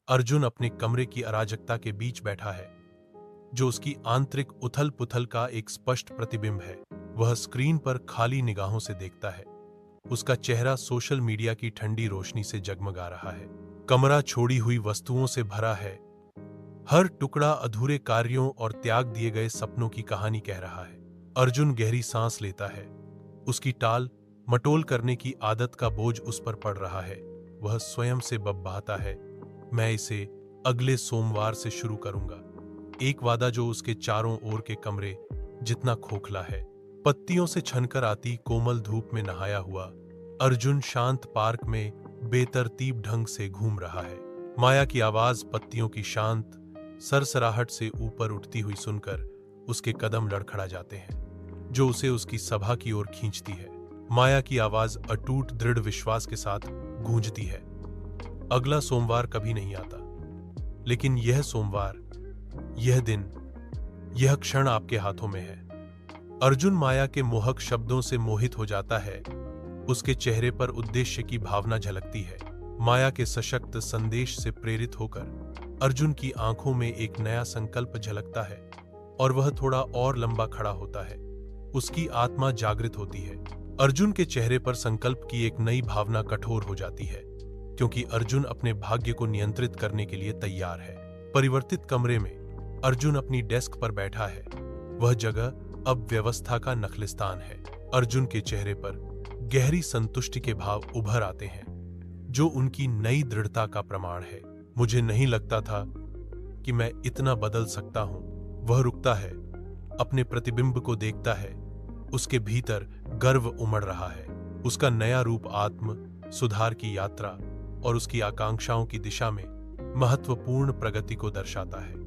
अर्जुन अपने कमरे की अराजकता के बीच बैठा है, जो उसकी आंतरिक उथल पुथल का एक स्पष्ट प्रतिबिंब है। वह स्क्रीन पर खाली निगाहों से देखता है। उसका चेहरा सोशल मीडिया की ठंडी रोशनी से जगमगा रहा है। कमरा छोड़ी हुई वस्तुओं से भरा है। हर टुकड़ा अधूरे कार्यों और त्याग दिए गए सपनों की कहानी कह रहा है। अर्जुन गहरी सांस लेता है। उसकी टाल मटोल करने की आदत का बोझ उस पर पड़ रहा है। वह स्वयं से बब्बाहता है, मैं इसे अगले सोमवार से शुरू करूंगा। एक वादा जो उसके चारों ओर के कमरे जितना खोखला है। पत्तियों से छनकर आती कोमल धूप में नहाया हुआ अर्जुन शांत पार्क में बेतरतीब ढंग से घूम रहा है। माया की आवाज पत्तियों की शांत सरसराहट से ऊपर उठती हुई सुनकर उसके कदम लड़खड़ा जाते हैं, जो उसे उसकी सभा की ओर खींचती है। माया की आवाज अटूट दृढ़ विश्वास के साथ गूंजती है, अगला सोमवार कभी नहीं आता, लेकिन यह सोमवार, यह दिन, यह क्षण आपके हाथों में है। अर्जुन माया के मोहक शब्दों से मोहित हो जाता है। उसके चेहरे पर उद्देश्य की भावना झलकती है। माया के सशक्त संदेश से प्रेरित होकर अर्जुन की आंखों में एक नया संकल्प झलकता है और वह थोड़ा और लंबा खड़ा होता है। उसकी आत्मा जागृत होती है। अर्जुन के चेहरे पर संकल्प की एक नई भावना कठोर हो जाती है, क्योंकि अर्जुन अपने भाग्य को नियंत्रित करने के लिए तैयार है। परिवर्तित कमरे में अर्जुन अपनी डेस्क पर बैठा है। वह जगह अब व्यवस्था का नखलिस्तान है। अर्जुन के चेहरे पर गहरी संतुष्टि के भाव उभर आते हैं, जो उनकी नई दृढ़ता का प्रमाण है। मुझे नहीं लगता था कि मैं इतना बदल सकता हूं। वह रुकता है, अपने प्रतिबिंब को देखता है। उसके भीतर गर्व उमड़ रहा है। उसका नया रूप आत्म सुधार की यात्रा और उसकी आकांक्षाओं की दिशा में महत्वपूर्ण प्रगति को दर्शाता है।